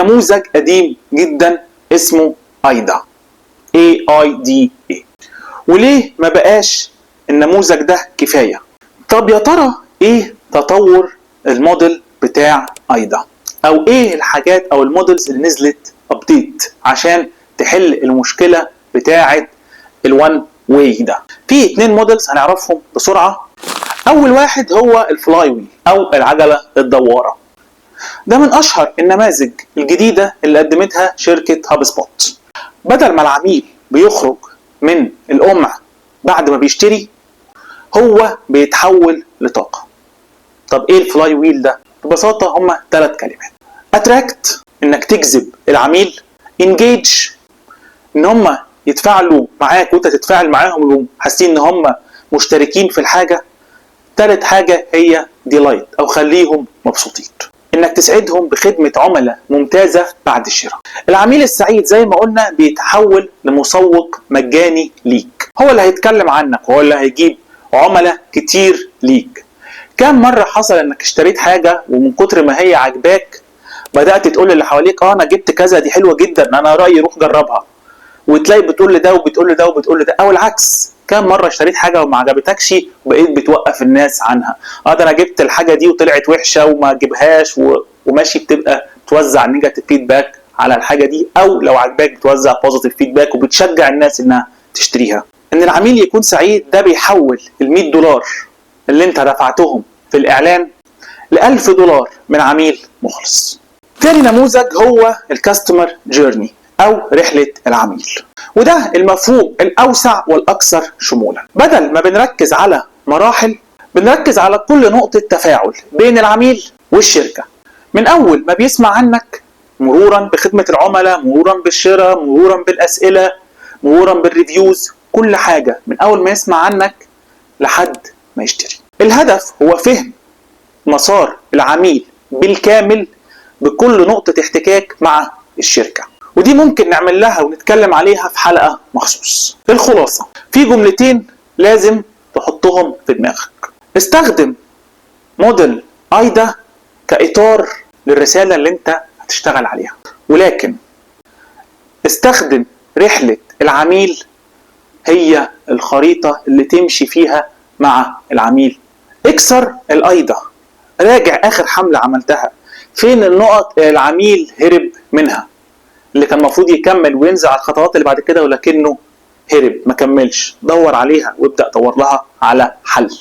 نموذج قديم جدا اسمه ايدا AIDA. وليه ما بقاش النموذج ده كفاية؟ طب يا ترى ايه تطور الموديل بتاع ايدا، او ايه الحاجات او المودلز اللي نزلت ابديت عشان تحل المشكلة بتاعة الوان واي ده؟ في 2 مودلز هنعرفهم بسرعة. اول واحد هو الفلاي ويل او العجلة الدوارة. ده من اشهر النماذج الجديدة اللي قدمتها شركة هاب سبوت. بدل ما العميل بيخرج من القمع بعد ما بيشتري، هو بيتحول لطاقة. طب ايه الفلاي ويل ده؟ ببساطة هما 3 كلمات. اتراكت، انك تجذب العميل. انجيج، ان هما يتفاعلوا معاك وانت تتفاعل معاهم وحاسين ان هما مشتركين في الحاجة. تالت حاجة هي ديلايت، او خليهم مبسوطين، انك تسعدهم بخدمة عملاء ممتازة بعد الشراء. العميل السعيد زي ما قلنا بيتحول لمسوق مجاني ليك، هو اللي هيتكلم عنك وهو اللي هيجيب عملاء كتير ليك. كم مرة حصل انك اشتريت حاجة ومن كتر ما هي عجباك بدأت تقول اللي حواليك انا جبت كذا دي حلوة جدا انا رأيي روح جربها، وتلاقي بتقول لده وبتقول لده وبتقول لده. او العكس، كم مرة اشتريت حاجة وما عجبتكش وبقيت بتوقف الناس عنها، ده انا جبت الحاجة دي وطلعت وحشة وما اجيبهاش، وماشي بتبقى توزع نيجاتيف فيدباك على الحاجة دي، او لو عجباك بتوزع بوزيتيف فيدباك وبتشجع الناس انها تشتريها. ان العميل يكون سعيد ده بيحول $100 اللي انت دفعتهم في الاعلان ل$1000 من عميل مخلص. تاني نموذج هو الكاستمر جيرني او رحلة العميل، وده المفهوم الاوسع والاكثر شمولا. بدل ما بنركز على مراحل، بنركز على كل نقطة تفاعل بين العميل والشركة، من اول ما بيسمع عنك مرورا بخدمة العملاء، مرورا بالشراء، مرورا بالاسئلة، مرورا بالريفيوز، كل حاجة من اول ما يسمع عنك لحد ما يشتري. الهدف هو فهم مسار العميل بالكامل بكل نقطة احتكاك مع الشركة، ودي ممكن نعمل لها ونتكلم عليها في حلقة مخصوص. الخلاصة، في جملتين لازم تحطهم في دماغك. استخدم موديل ايدا كإطار للرسالة اللي انت هتشتغل عليها، ولكن استخدم رحلة العميل هي الخريطة اللي تمشي فيها مع العميل. اكسر الايدا، راجع اخر حملة عملتها، فين النقط العميل هرب منها اللي كان المفروض يكمل وينزل على الخطوات اللي بعد كده ولكنه هرب ما كملش. دور عليها وابدأ دور لها على حل.